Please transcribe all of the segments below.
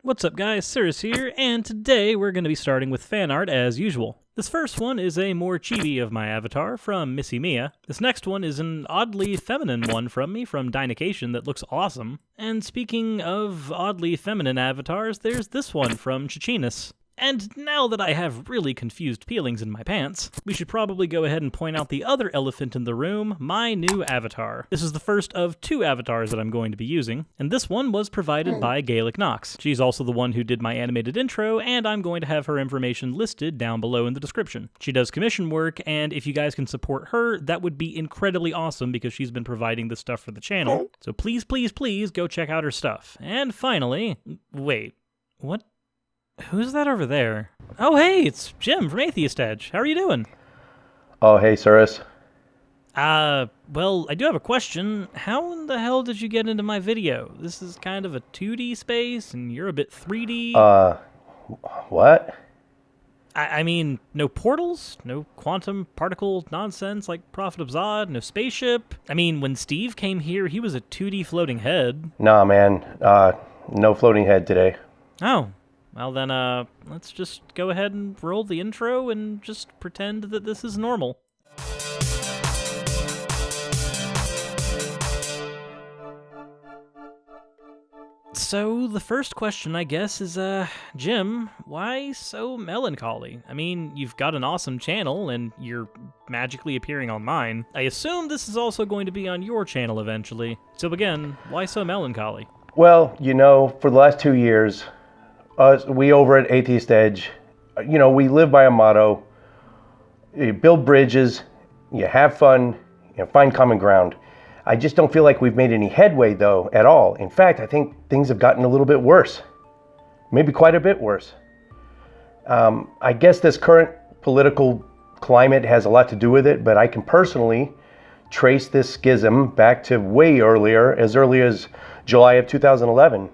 What's up guys, Suris here, and today we're going to be starting with fan art as usual. This first one is a more chibi of my avatar from Missy Mia. This next one is an oddly feminine one from me from Dynacation that looks awesome. And speaking of oddly feminine avatars, there's this one from Chichinus. And now that I have really confused feelings in my pants, we should probably go ahead and point out the other elephant in the room, my new avatar. This is the first of two avatars that I'm going to be using, and this one was provided by Gaelic Knox. She's also the one who did my animated intro, and I'm going to have her information listed down below in the description. She does commission work, and if you guys can support her, that would be incredibly awesome because she's been providing this stuff for the channel. So please, please, please go check out her stuff. And finally, wait, what? Who's that over there? Oh, hey, it's Jim from Atheist Edge. How are you doing? Oh, hey, Suris. Well, I do have a question. How in the hell did you get into my video? This is kind of a 2D space, and you're a bit 3D. What? I mean, no portals? No quantum particle nonsense like Prophet of Zod? No spaceship? I mean, when Steve came here, he was a 2D floating head. Nah, man. No floating head today. Oh. Well then, let's just go ahead and roll the intro and just pretend that this is normal. So, the first question, I guess, is, Jim, why so melancholy? I mean, you've got an awesome channel, and you're magically appearing on mine. I assume this is also going to be on your channel eventually. So again, why so melancholy? Well, you know, for the last 2 years, we over at Atheist Edge, you know, we live by a motto: you build bridges, you have fun, you find common ground. I just don't feel like we've made any headway, though, at all. In fact, I think things have gotten a little bit worse. Maybe quite a bit worse. I guess this current political climate has a lot to do with it, but I can personally trace this schism back to way earlier, as early as July of 2011.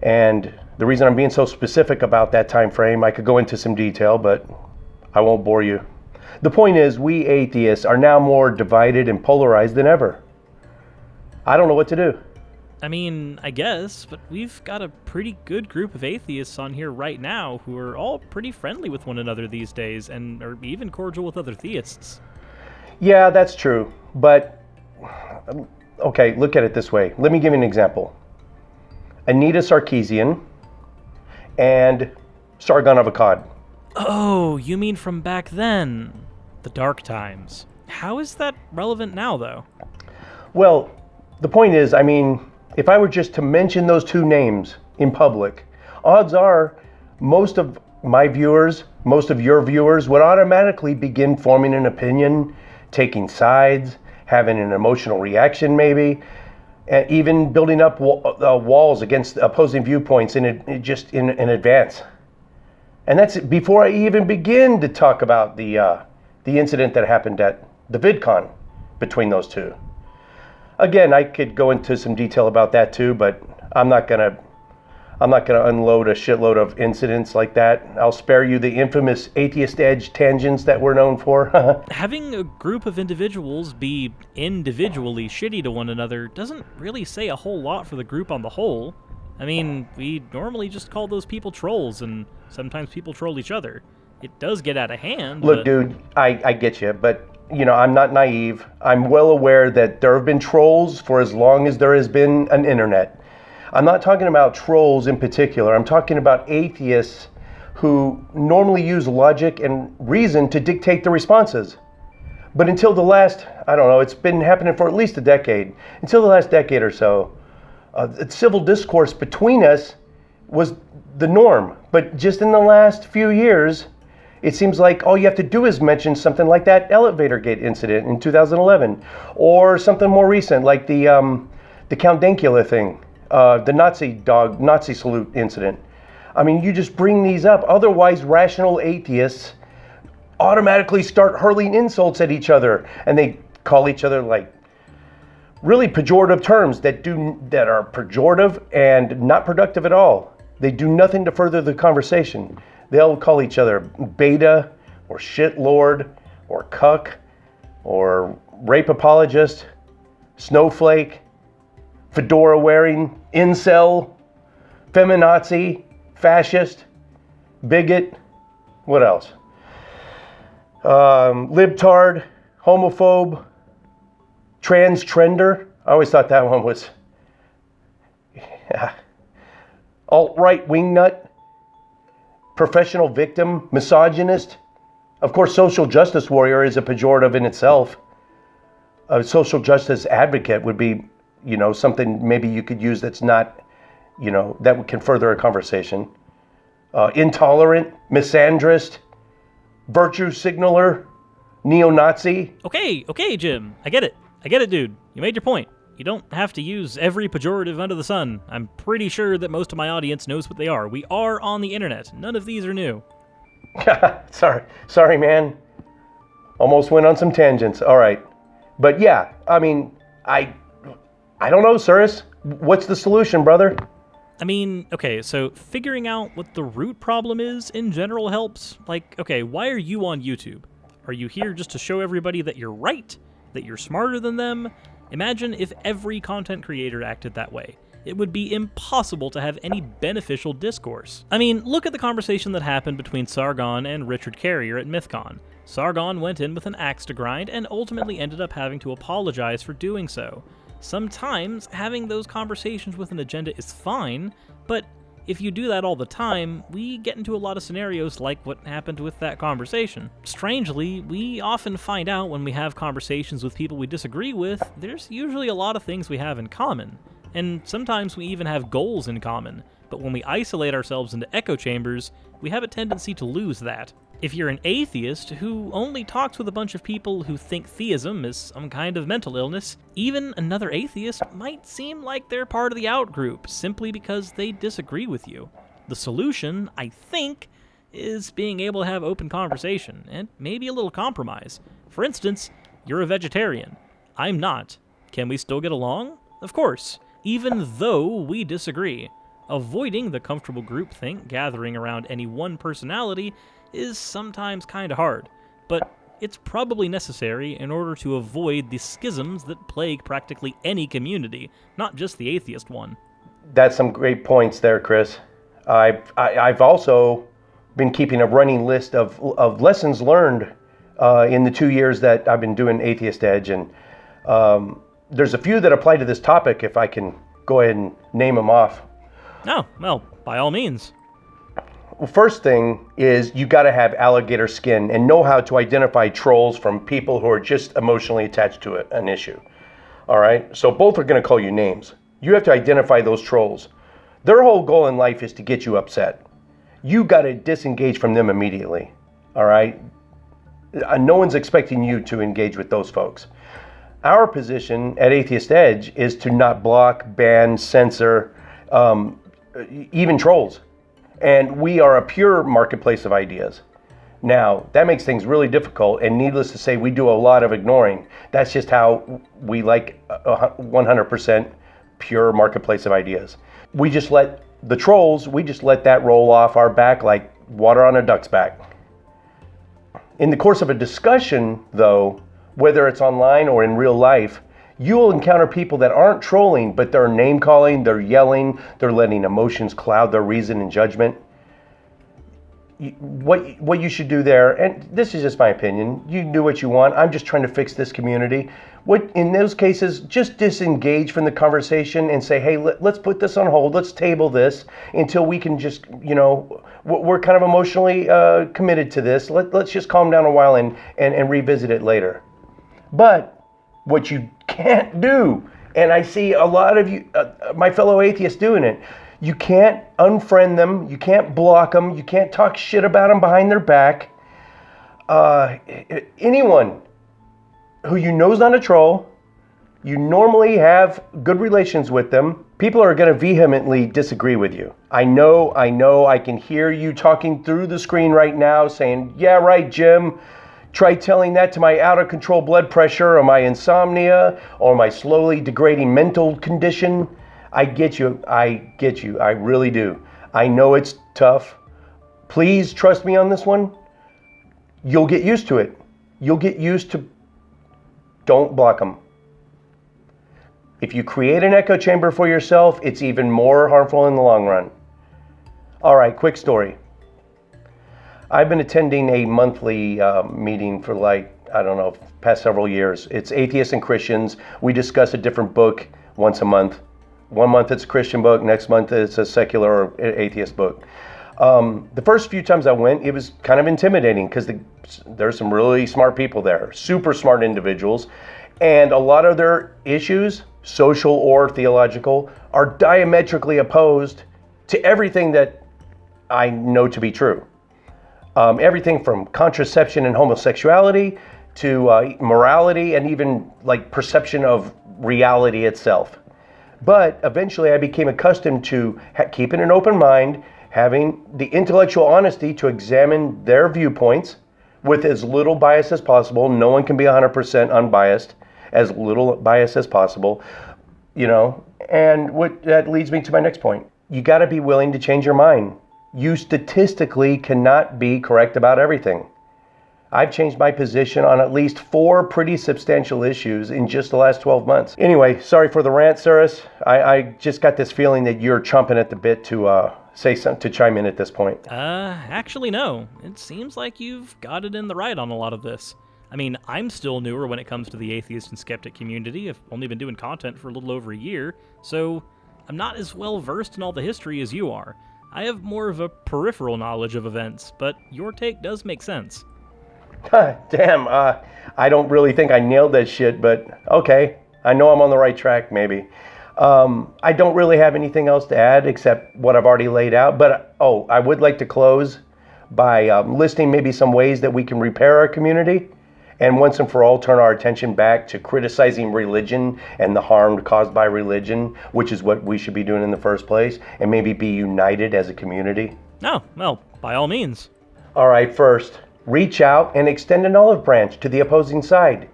And the reason I'm being so specific about that time frame, I could go into some detail, but I won't bore you. The point is, we atheists are now more divided and polarized than ever. I don't know what to do. I mean, I guess, but we've got a pretty good group of atheists on here right now who are all pretty friendly with one another these days and are even cordial with other theists. Yeah, that's true. But, okay, look at it this way. Let me give you an example. Anita Sarkeesian and Sargon of Akkad. Oh, you mean from back then? The dark times. How is that relevant now, though? Well, the point is, I mean, if I were just to mention those two names in public, odds are most of my viewers, most of your viewers would automatically begin forming an opinion, taking sides, having an emotional reaction maybe, and even building up walls against opposing viewpoints in advance. And that's before I even begin to talk about the incident that happened at the VidCon between those two. Again, I could go into some detail about that too, but I'm not gonna unload a shitload of incidents like that. I'll spare you the infamous Atheist Edge tangents that we're known for. Having a group of individuals be individually shitty to one another doesn't really say a whole lot for the group on the whole. I mean, we normally just call those people trolls, and sometimes people troll each other. It does get out of hand. Look, dude, I get you, but you know, I'm not naive. I'm well aware that there have been trolls for as long as there has been an internet. I'm not talking about trolls in particular. I'm talking about atheists who normally use logic and reason to dictate the responses. But until the last, I don't know, it's been happening for at least a decade. Until the last decade or so, civil discourse between us was the norm. But just in the last few years, it seems like all you have to do is mention something like that elevator gate incident in 2011, or something more recent like the Count Dankula thing. The Nazi salute incident. I mean, you just bring these up. Otherwise, rational atheists automatically start hurling insults at each other, and they call each other like really pejorative terms that are pejorative and not productive at all. They do nothing to further the conversation. They'll call each other beta, or shitlord, or cuck, or rape apologist, snowflake, fedora wearing, incel, feminazi, fascist, bigot, what else? Libtard, homophobe, transtrender. I always thought that one was alt-right wingnut, professional victim, misogynist. Of course, social justice warrior is a pejorative in itself. A social justice advocate would be, something maybe you could use that's not, that can further a conversation. Intolerant, misandrist, virtue signaler, neo-Nazi. Okay, Jim. I get it, dude. You made your point. You don't have to use every pejorative under the sun. I'm pretty sure that most of my audience knows what they are. We are on the internet. None of these are new. Sorry, man. Almost went on some tangents. All right. But yeah, I mean, I don't know, Suris. What's the solution, brother? I mean, okay, so figuring out what the root problem is in general helps. Like, okay, why are you on YouTube? Are you here just to show everybody that you're right? That you're smarter than them? Imagine if every content creator acted that way. It would be impossible to have any beneficial discourse. I mean, look at the conversation that happened between Sargon and Richard Carrier at MythCon. Sargon went in with an axe to grind and ultimately ended up having to apologize for doing so. Sometimes having those conversations with an agenda is fine, but if you do that all the time, we get into a lot of scenarios like what happened with that conversation. Strangely, we often find out when we have conversations with people we disagree with, there's usually a lot of things we have in common. And sometimes we even have goals in common. But when we isolate ourselves into echo chambers, we have a tendency to lose that. If you're an atheist who only talks with a bunch of people who think theism is some kind of mental illness, even another atheist might seem like they're part of the out-group simply because they disagree with you. The solution, I think, is being able to have open conversation, and maybe a little compromise. For instance, you're a vegetarian. I'm not. Can we still get along? Of course, even though we disagree. Avoiding the comfortable groupthink gathering around any one personality is sometimes kinda hard, but it's probably necessary in order to avoid the schisms that plague practically any community, not just the atheist one. That's some great points there, Chris. I've also been keeping a running list of lessons learned in the 2 years that I've been doing Atheist Edge, and there's a few that apply to this topic, if I can go ahead and name them off. Oh, well, by all means. Well, first thing is you got to have alligator skin and know how to identify trolls from people who are just emotionally attached to an issue. All right? So both are going to call you names. You have to identify those trolls. Their whole goal in life is to get you upset. You got to disengage from them immediately. All right? No one's expecting you to engage with those folks. Our position at Atheist Edge is to not block, ban, censor, even trolls. And we are a pure marketplace of ideas. Now, that makes things really difficult, and needless to say, we do a lot of ignoring. That's just how we like 100% pure marketplace of ideas. We just let the trolls, we just let that roll off our back like water on a duck's back. In the course of a discussion, though, whether it's online or in real life, you will encounter people that aren't trolling, but they're name-calling, they're yelling, they're letting emotions cloud their reason and judgment. What you should do there, and this is just my opinion, you can do what you want, I'm just trying to fix this community. In those cases, just disengage from the conversation and say, hey, let's put this on hold, let's table this until we can just, we're kind of emotionally committed to this. Let's just calm down a while and revisit it later. But what you can't do, and I see a lot of you, my fellow atheists doing it, you can't unfriend them, you can't block them, you can't talk shit about them behind their back. Anyone who you know is not a troll, you normally have good relations with them, people are going to vehemently disagree with you. I know, I can hear you talking through the screen right now saying, yeah, right, Jim. Try telling that to my out-of-control blood pressure or my insomnia or my slowly degrading mental condition. I get you. I really do. I know it's tough. Please trust me on this one. You'll get used to it. You'll get used to... Don't block them. If you create an echo chamber for yourself, it's even more harmful in the long run. All right, quick story. I've been attending a monthly meeting for past several years. It's Atheists and Christians. We discuss a different book once a month. One month it's a Christian book, next month it's a secular or atheist book. The first few times I went, it was kind of intimidating because there's some really smart people there, super smart individuals, and a lot of their issues, social or theological, are diametrically opposed to everything that I know to be true. Everything from contraception and homosexuality to morality and even like perception of reality itself. But eventually I became accustomed to keeping an open mind, having the intellectual honesty to examine their viewpoints with as little bias as possible. No one can be 100% unbiased, as little bias as possible, and that leads me to my next point. You got to be willing to change your mind. You statistically cannot be correct about everything. I've changed my position on at least 4 pretty substantial issues in just the last 12 months. Anyway, sorry for the rant, Suris. I just got this feeling that you're chomping at the bit to say something, to chime in at this point. Actually, no. It seems like you've got it in the right on a lot of this. I mean, I'm still newer when it comes to the atheist and skeptic community. I've only been doing content for a little over a year, so I'm not as well versed in all the history as you are. I have more of a peripheral knowledge of events, but your take does make sense. Damn, I don't really think I nailed that shit, but okay. I know I'm on the right track, maybe. I don't really have anything else to add except what I've already laid out, but I would like to close by listing maybe some ways that we can repair our community and once and for all turn our attention back to criticizing religion and the harm caused by religion, which is what we should be doing in the first place, and maybe be united as a community. Oh, well, by all means. All right, first, reach out and extend an olive branch to the opposing side.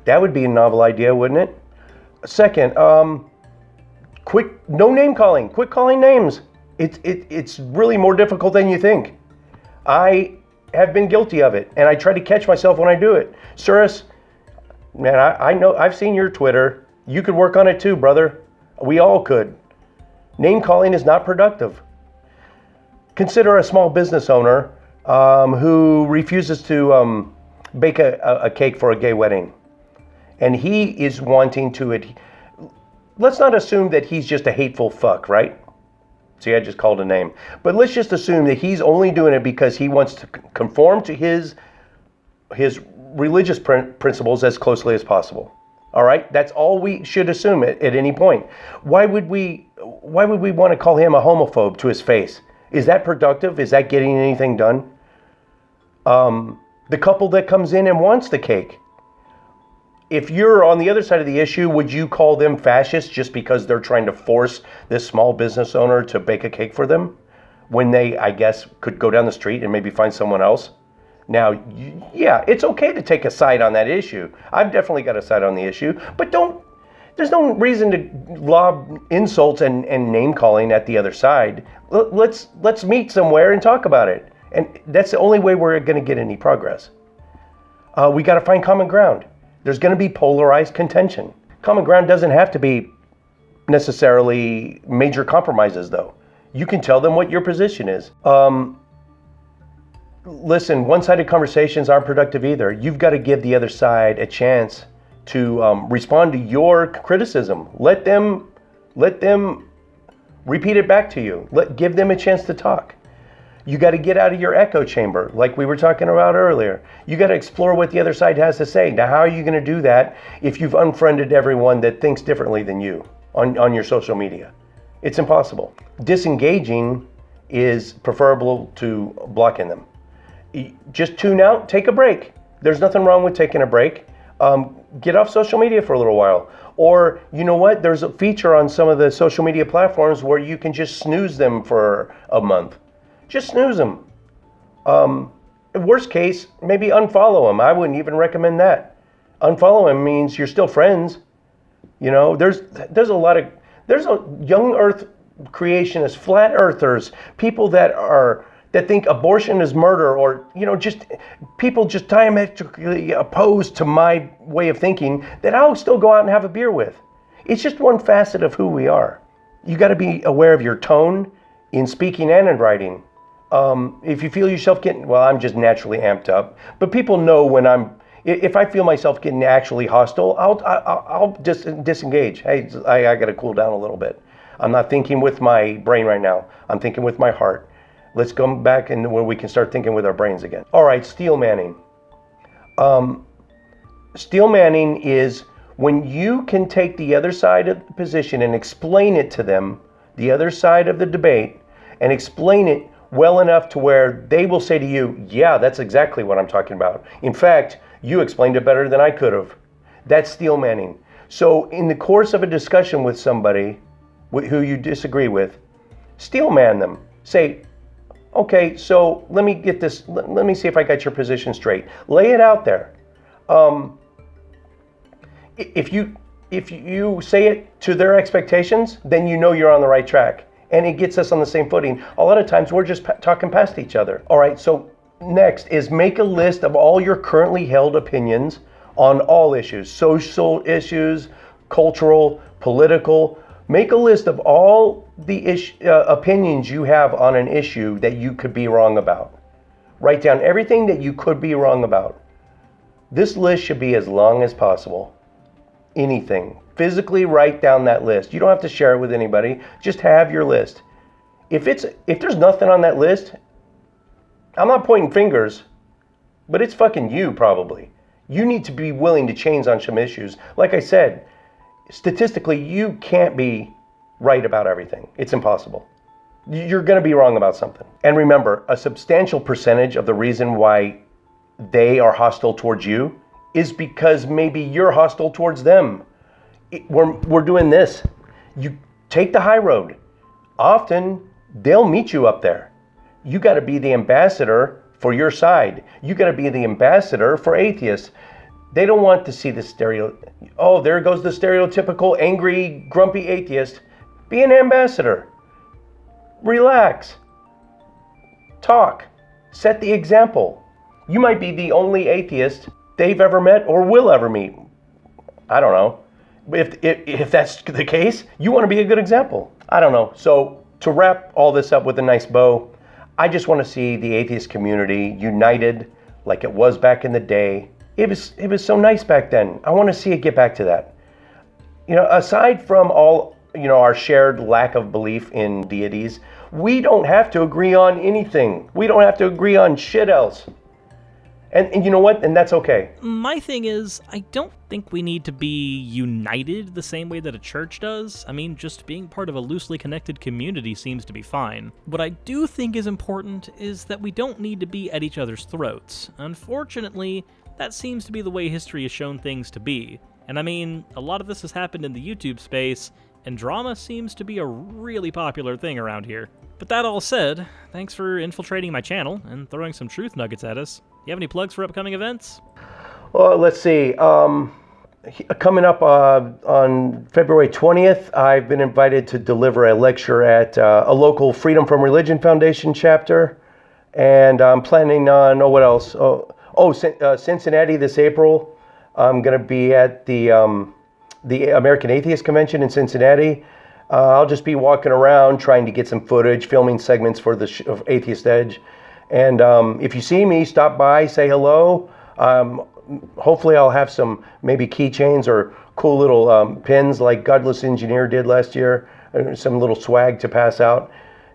That would be a novel idea, wouldn't it? Second, quit no name calling. Quit calling names. It's really more difficult than you think. I have been guilty of it, and I try to catch myself when I do it. Suris, man, I know, I've seen your Twitter. You could work on it too, brother. We all could. Name calling is not productive. Consider a small business owner who refuses to bake a cake for a gay wedding. And he is wanting to let's not assume that he's just a hateful fuck, right? See, I just called a name. But let's just assume that he's only doing it because he wants to conform to his religious principles as closely as possible. All right? That's all we should assume at any point. Why would we want to call him a homophobe to his face? Is that productive? Is that getting anything done? The couple that comes in and wants the cake, if you're on the other side of the issue, would you call them fascists just because they're trying to force this small business owner to bake a cake for them when they, I guess, could go down the street and maybe find someone else? Now, yeah, it's okay to take a side on that issue. I've definitely got a side on the issue, but there's no reason to lob insults and name calling at the other side. Let's meet somewhere and talk about it. And that's the only way we're going to get any progress. We got to find common ground. There's going to be polarized contention. Common ground doesn't have to be necessarily major compromises, though. You can tell them what your position is. Listen, one-sided conversations aren't productive either. You've got to give the other side a chance to respond to your criticism. Let them repeat it back to you. Give them a chance to talk. You got to get out of your echo chamber, like we were talking about earlier. You got to explore what the other side has to say. Now, how are you going to do that if you've unfriended everyone that thinks differently than you on your social media? It's impossible. Disengaging is preferable to blocking them. Just tune out, take a break. There's nothing wrong with taking a break. Get off social media for a little while. Or, you know what? There's a feature on some of the social media platforms where you can just snooze them for a month. Just snooze them. Worst case, maybe unfollow them. I wouldn't even recommend that. Unfollow them means you're still friends. You know, there's a young earth creationists, flat earthers, people that think abortion is murder, or, you know, just people just diametrically opposed to my way of thinking that I'll still go out and have a beer with. It's just one facet of who we are. You got to be aware of your tone in speaking and in writing. If you feel yourself getting, well, I'm just naturally amped up, but people know when if I feel myself getting actually hostile, I'll just disengage. Hey, I got to cool down a little bit. I'm not thinking with my brain right now. I'm thinking with my heart. Let's go back and where we can start thinking with our brains again. All right, steel manning. Steel manning is when you can take the other side of the position and explain it to them, the other side of the debate, and explain it well enough to where they will say to you, yeah, that's exactly what I'm talking about. In fact, you explained it better than I could have. That's steel manning. So in the course of a discussion with somebody who you disagree with, steel man them. Say, okay, so let me get this, let me see if I got your position straight. Lay it out there. If you say it to their expectations, then you know you're on the right track. And it gets us on the same footing. A lot of times we're just talking past each other. All right, so next is make a list of all your currently held opinions on all issues, social issues, cultural, political. Make a list of all the opinions you have on an issue that you could be wrong about. Write down everything that you could be wrong about. This list should be as long as possible. Anything. Physically write down that list. You don't have to share it with anybody. Just have your list. If there's nothing on that list, I'm not pointing fingers, but it's fucking you probably. You need to be willing to change on some issues. Like I said, statistically, you can't be right about everything. It's impossible. You're going to be wrong about something. And remember, a substantial percentage of the reason why they are hostile towards you is because maybe you're hostile towards them. We're doing this. You take the high road. Often, they'll meet you up there. You got to be the ambassador for your side. You got to be the ambassador for atheists. They don't want to see the oh, there goes the stereotypical angry, grumpy atheist. Be an ambassador. Relax. Talk. Set the example. You might be the only atheist they've ever met or will ever meet. I don't know. If that's the case, you want to be a good example. I don't know. So to wrap all this up with a nice bow, I just want to see the atheist community united like it was back in the day. It was so nice back then. I want to see it get back to that. You know, aside from all, our shared lack of belief in deities, we don't have to agree on anything. We don't have to agree on shit else. And you know what? And that's okay. My thing is, I don't think we need to be united the same way that a church does. I mean, just being part of a loosely connected community seems to be fine. What I do think is important is that we don't need to be at each other's throats. Unfortunately, that seems to be the way history has shown things to be. And I mean, a lot of this has happened in the YouTube space, and drama seems to be a really popular thing around here. But that all said, thanks for infiltrating my channel and throwing some truth nuggets at us. You have any plugs for upcoming events? Well, let's see. Coming up on February 20th, I've been invited to deliver a lecture at a local Freedom from Religion Foundation chapter. And I'm planning on, what else? Cincinnati this April. I'm going to be at the American Atheist Convention in Cincinnati. I'll just be walking around trying to get some footage, filming segments for the Atheist Edge. And if you see me, stop by, say hello. Hopefully I'll have some maybe keychains or cool little pins like Godless Engineer did last year. Some little swag to pass out.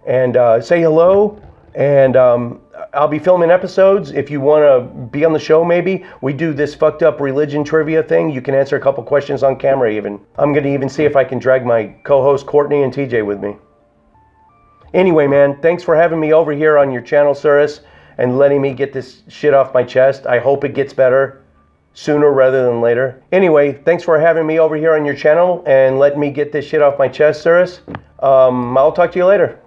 And say hello. And I'll be filming episodes. If you want to be on the show, maybe we do this fucked up religion trivia thing. You can answer a couple questions on camera even. I'm going to even see if I can drag my co-host Courtney and TJ with me. Anyway, man, thanks for having me over here on your channel, Suris, and letting me get this shit off my chest. I hope it gets better sooner rather than later. Anyway, thanks for having me over here on your channel and letting me get this shit off my chest, Suris. I'll talk to you later.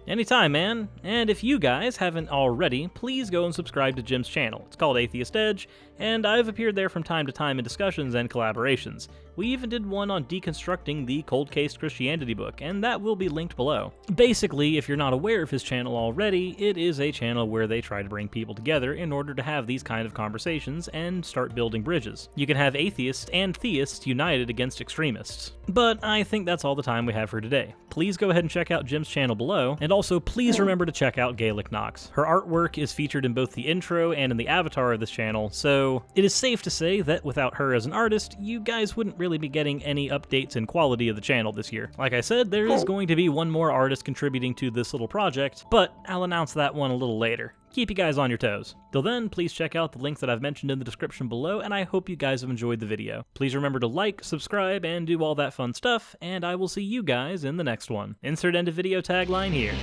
Anytime, man. And if you guys haven't already, please go and subscribe to Jim's channel. It's called Atheist Edge, and I've appeared there from time to time in discussions and collaborations. We even did one on deconstructing the Cold Case Christianity book, and that will be linked below. Basically, if you're not aware of his channel already, it is a channel where they try to bring people together in order to have these kind of conversations and start building bridges. You can have atheists and theists united against extremists. But I think that's all the time we have for today. Please go ahead and check out Jim's channel below, and also please remember to check out Gaelic Knox. Her artwork is featured in both the intro and in the avatar of this channel, so it is safe to say that without her as an artist, you guys wouldn't really be getting any updates in quality of the channel this year. Like I said, there is going to be one more artist contributing to this little project, but I'll announce that one a little later. Keep you guys on your toes. Till then, please check out the links that I've mentioned in the description below, and I hope you guys have enjoyed the video. Please remember to like, subscribe, and do all that fun stuff, and I will see you guys in the next one. Insert end of video tagline here.